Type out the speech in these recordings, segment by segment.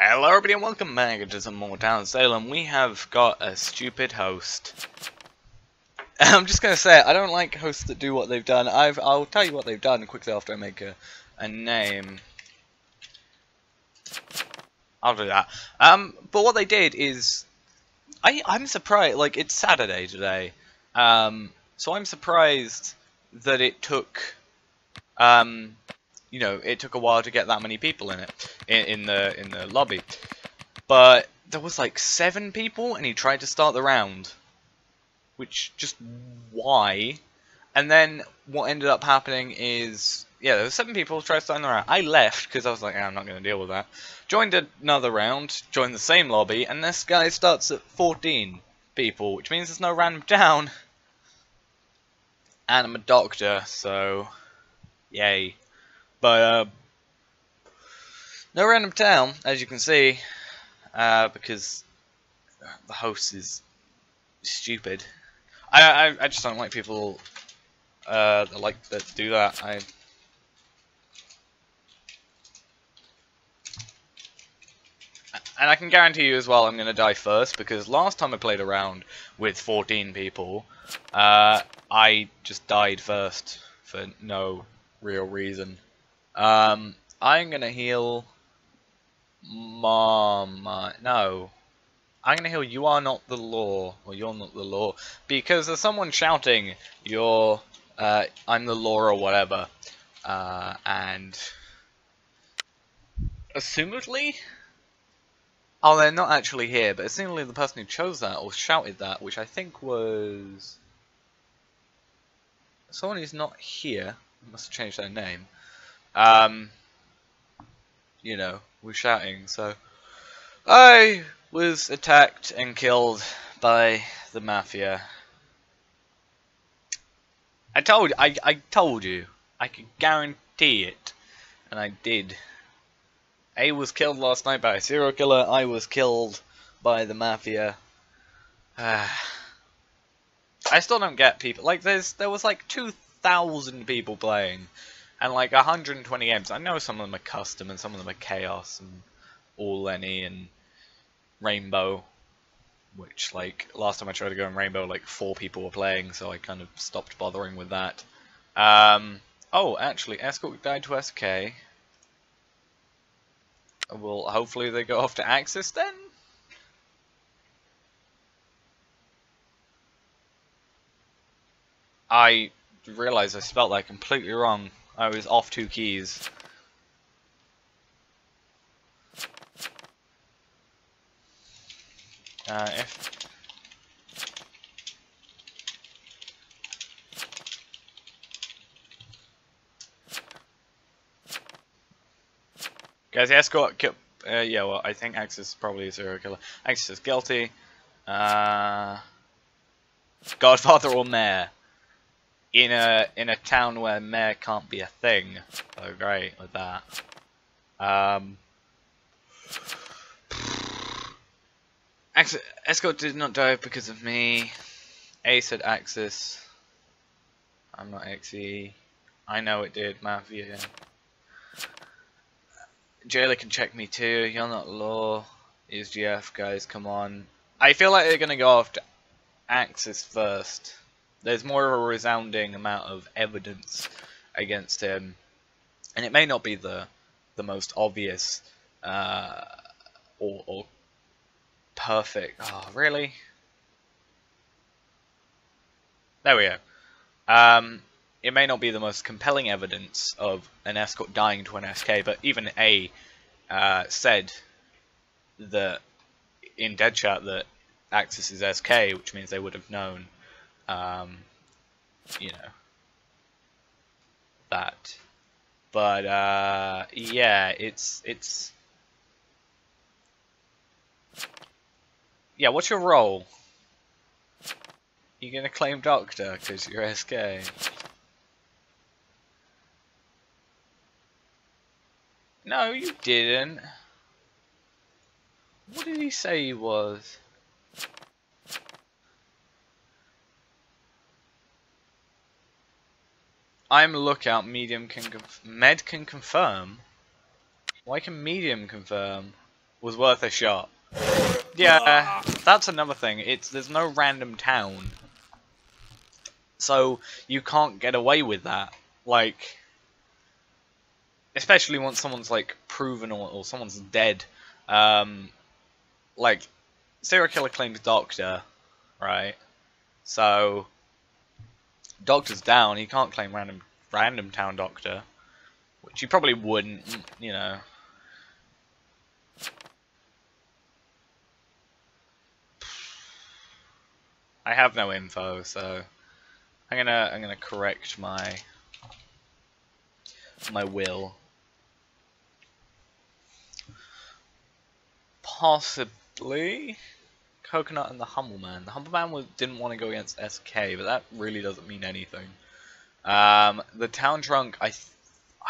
Hello everybody and welcome back to some more Town of Salem. We have got a stupid host. I'm just going to say it, I don't like hosts that do what they've done. I'll tell you what they've done quickly after I make a name. I'll do that. But what they did is, I'm surprised, like, it's Saturday today. So I'm surprised that it took, you know, it took a while to get that many people in it, in the lobby. But there was like 7 people, and he tried to start the round. Which, just why? And then what ended up happening is, yeah, there were 7 people trying to start the round. I left because I was like, I'm not going to deal with that. Joined another round, joined the same lobby, and this guy starts at 14 people, which means there's no random town. And I'm a doctor, so yay. But no random town, as you can see, because the host is stupid. I just don't like people that do that. And I can guarantee you as well I'm going to die first, because last time I played around with 14 people, I just died first for no real reason. I'm going to heal Mama. No. I'm going to heal You Are Not the Law, or You're Not the Law, because there's someone shouting, I'm the law or whatever, and assumedly, oh, they're not actually here, but assumedly the person who chose that, or shouted that, which I think was someone who's not here, must have changed their name, you know, was shouting, so I was attacked and killed by the mafia. I told you. I could guarantee it. And I did. A was killed last night by a serial killer. I was killed by the mafia. I still don't get people. Like, there was like 2,000 people playing. And like 120 games. I know some of them are custom and some of them are chaos and all any and Rainbow, which, like, last time I tried to go in Rainbow, like 4 people were playing, so I kind of stopped bothering with that. Oh, actually, Escort died to SK. Well, hopefully they go off to Axis then? I realised I spelt that completely wrong. I was off 2 keys. If guys, the escort yeah, well, I think Axis is probably a serial killer. Axis is guilty. Godfather or mayor in a town where mayor can't be a thing. So great with that. Escort did not die because of me. A said Axis. I'm not XE. I know it did, Mafia. Jailer can check me too. You're not law. Is GF, guys, come on. I feel like they're gonna go after Axis first. There's more of a resounding amount of evidence against him. And it may not be the most obvious or perfect. Oh, really? There we go. It may not be the most compelling evidence of an escort dying to an SK, but even A said that in dead chat that Axis is SK, which means they would have known, you know, that. But yeah, it's. Yeah, what's your role? You gonna claim Doctor because you're SK? No, you didn't. What did he say he was? I'm a lookout. Medium can Med can confirm. Why can medium confirm? was worth a shot. Yeah, that's another thing. There's no random town, so you can't get away with that. Like, especially once someone's like proven or someone's dead. Like, serial killer claims doctor, right? So doctor's down. He can't claim random town doctor, which he probably wouldn't, you know. I have no info, so I'm gonna correct my will. Possibly Coconut and the Humble Man. The Humble Man didn't want to go against SK, but that really doesn't mean anything. The Town Drunk, I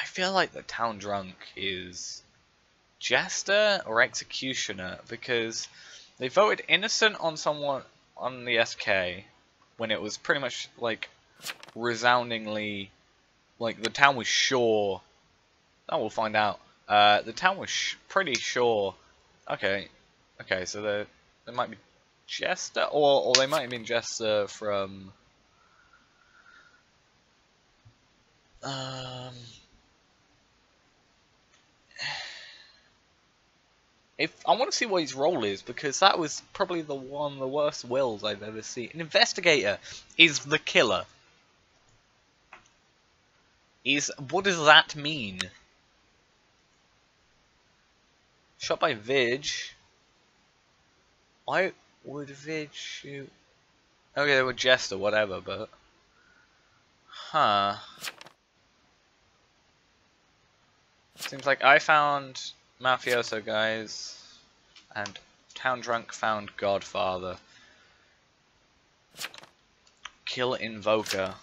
feel like the Town Drunk is Jester or Executioner, because they voted innocent on someone on the SK when it was pretty much like resoundingly, like the town was sure. Oh, we'll find out. The town was pretty sure. Okay, so there might be Jester, or they might have been Jester from. If I want to see what his role is, because that was probably one of the worst wills I've ever seen. An investigator is the killer. What does that mean? Shot by Vig. Why would Vig shoot? Okay, they were Jester, whatever, but huh. Seems like I found Mafioso guys, and Town Drunk found Godfather. Kill Invoker.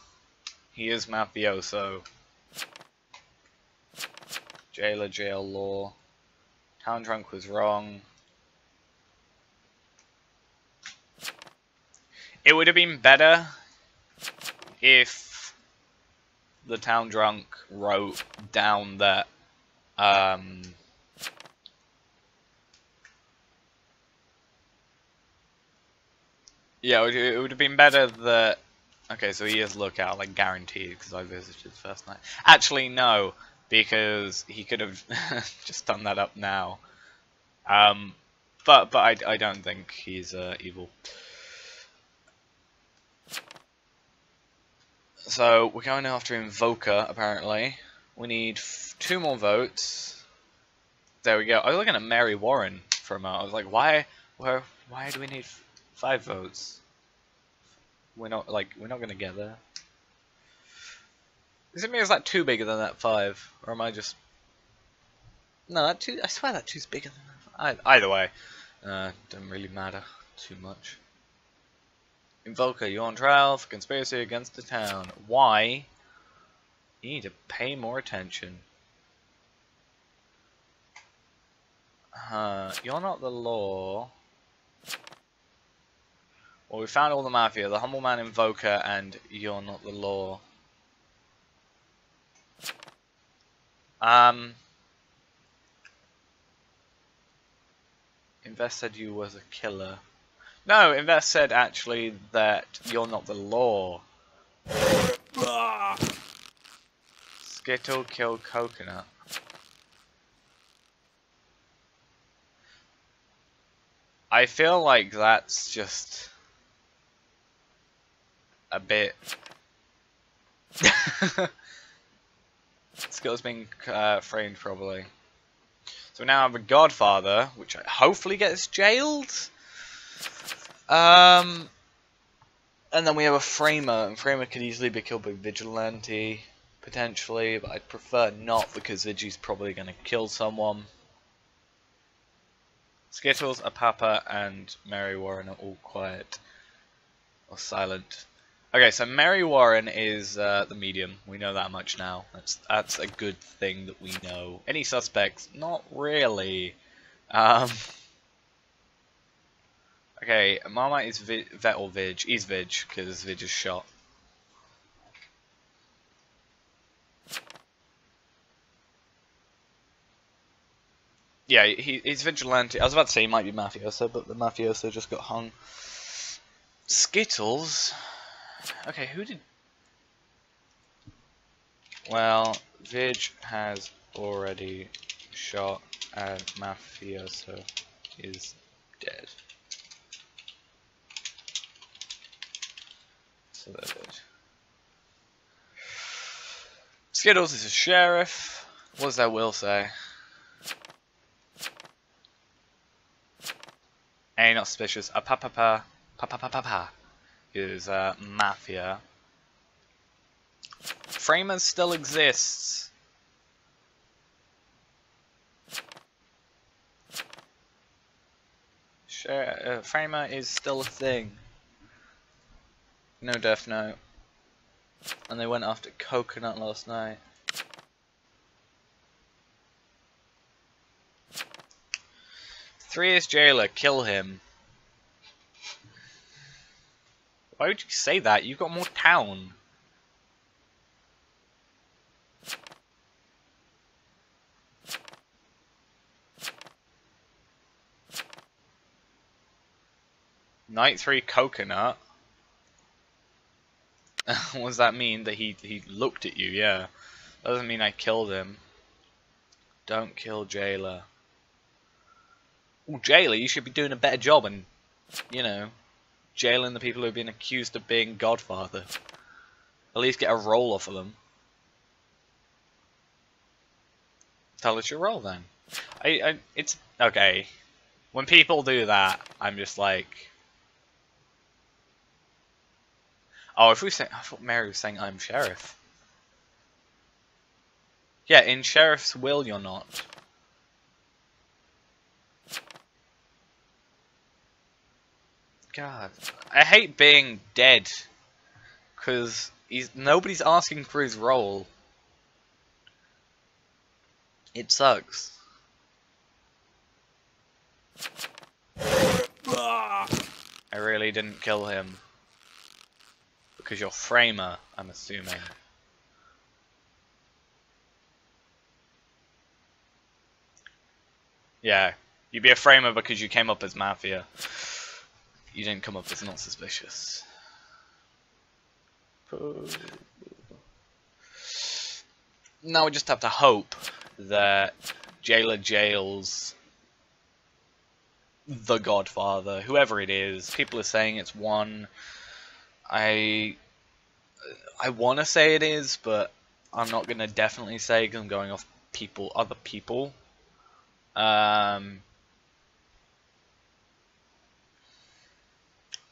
He is Mafioso. Jailer, jail law. Town Drunk was wrong. It would have been better if the Town Drunk wrote down that yeah, it would have been better that. Okay, so he is lookout, like guaranteed, because I visited first night. Actually, no, because he could have just done that up now. But I don't think he's evil. So we're going after Invoker. Apparently, we need 2 more votes. There we go. I was looking at Mary Warren for a moment. I was like, why do we need 5 votes? We're not gonna get there. Is it me or is that 2 bigger than that 5? Or am I just... No, that 2, I swear that 2's bigger than that 5. Either way, doesn't really matter too much. Invoker, you're on trial for conspiracy against the town. Why? You need to pay more attention. You're not the law. Well, we found all the Mafia, the Humble Man, Invoker, and you're not the law. Invest said you was a killer. No, Invest said actually that you're not the law. Skittle kill Coconut. I feel like that's just a bit. Skittle's being framed probably. So we now have a Godfather, which hopefully gets jailed. And then we have a Framer, and Framer could easily be killed by Vigilante, potentially, but I'd prefer not because Vigi's probably going to kill someone. Skittles, Apapa, and Mary Warren are all quiet or silent. Okay, so Mary Warren is the medium. We know that much now. That's a good thing that we know. Any suspects? Not really. Okay, Marmite is Vet or Vig. He's Vig, because Vig is shot. Yeah, he's vigilante. I was about to say he might be mafioso, but the mafioso just got hung. Skittles? Okay, who did... Well, Vig has already shot and mafioso is dead. So that is. Skittles is a sheriff. What does that will say? A, not suspicious. A pa is mafia. Framers still exists. Framer is still a thing. No Death Note. And they went after Coconut last night. Three is jailer, kill him. Why would you say that? You've got more town. Night 3 Coconut. What does that mean? That he looked at you, yeah. Doesn't mean I killed him. Don't kill Jailer. Well, Jailer, you should be doing a better job and, you know, jailing the people who've been accused of being Godfather. At least get a roll off of them. Tell us your roll then. It's okay. When people do that, I'm just like, oh, if we say, I thought Mary was saying I'm sheriff. Yeah, in sheriff's will you're not. God, I hate being dead, cause nobody's asking for his role. It sucks. I really didn't kill him. Because you're Framer, I'm assuming. Yeah, you'd be a Framer because you came up as Mafia. You didn't come up as not suspicious. Now we just have to hope that Jailer jails the Godfather, whoever it is. People are saying it's one. I want to say it is, but I'm not gonna definitely say because I'm going off other people.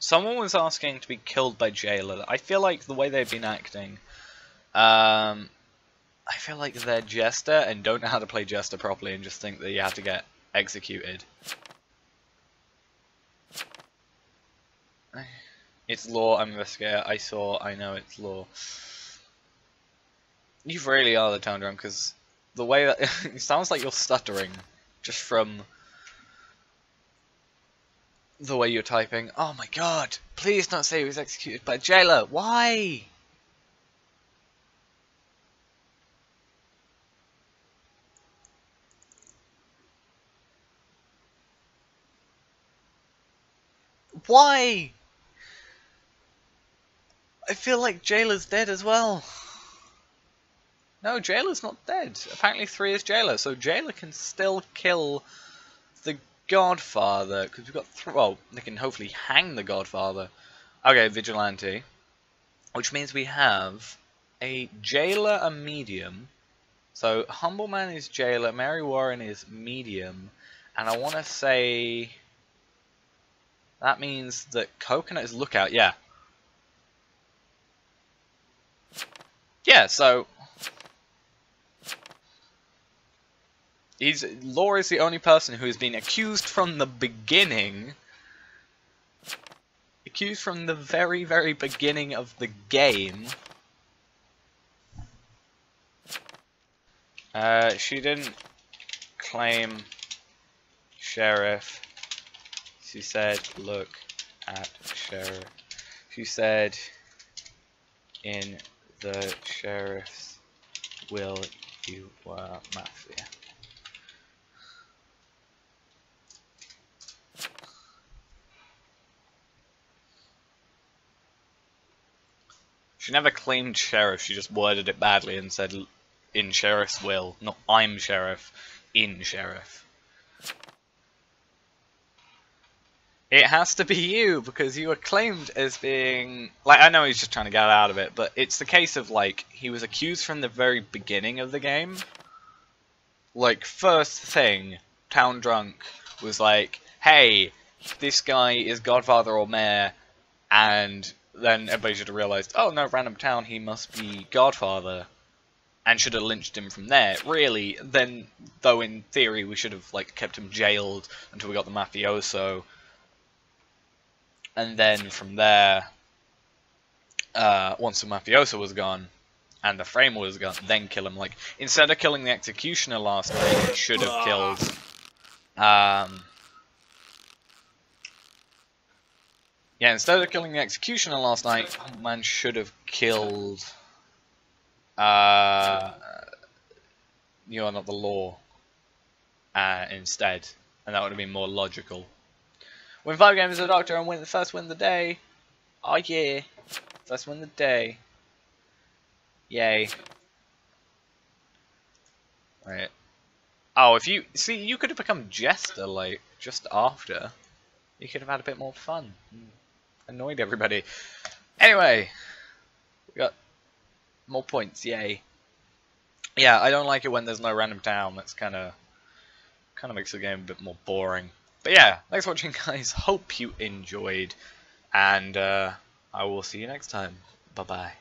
Someone was asking to be killed by Jailer. I feel like the way they've been acting, I feel like they're Jester and don't know how to play Jester properly and just think that you have to get executed. It's law, I'm investigator, I know it's law. You really are the Town Drunk, because the way that it sounds like you're stuttering just from the way you're typing. Oh my god, please don't say he was executed by Jailer. Why? Why? I feel like Jailer's dead as well. No, Jailer's not dead. Apparently 3 is Jailer, so Jailer can still kill the Godfather, because we've got well, they can hopefully hang the Godfather. Okay, Vigilante. Which means we have a Jailer, a Medium. So, Humble Man is Jailer, Mary Warren is Medium, and I want to say that means that Coconut is Lookout, yeah. Yeah, so Law is the only person who has been accused from the beginning. Accused from the very, very beginning of the game. She didn't claim sheriff. She said, look at sheriff. She said, in the sheriff's will, you were Mafia. She never claimed sheriff, she just worded it badly and said in sheriff's will, not I'm sheriff, in sheriff. It has to be you, because you were claimed as being... Like, I know he's just trying to get out of it, but it's the case of, like, he was accused from the very beginning of the game. Like, first thing, Town Drunk was like, hey, this guy is Godfather or Mayor, and then everybody should have realised, oh no, random town, he must be Godfather, and should have lynched him from there. Really, then, though in theory we should have, like, kept him jailed until we got the mafioso, and then from there, once the mafioso was gone, and the frame was gone, then kill him. Like, instead of killing the executioner last night, he should have killed, yeah, instead of killing the executioner last night, man should have killed, You Are Not the Law, instead, and that would have been more logical. Win 5 games as a doctor and win the first win of the day. Oh yeah. First win of the day. Yay. Right. Oh, if you... See, you could have become Jester, like, just after. You could have had a bit more fun. Annoyed everybody. Anyway. We got more points, yay. Yeah, I don't like it when there's no random town. That's kind of makes the game a bit more boring. But yeah, thanks for watching, guys. Hope you enjoyed, and I will see you next time. Bye-bye.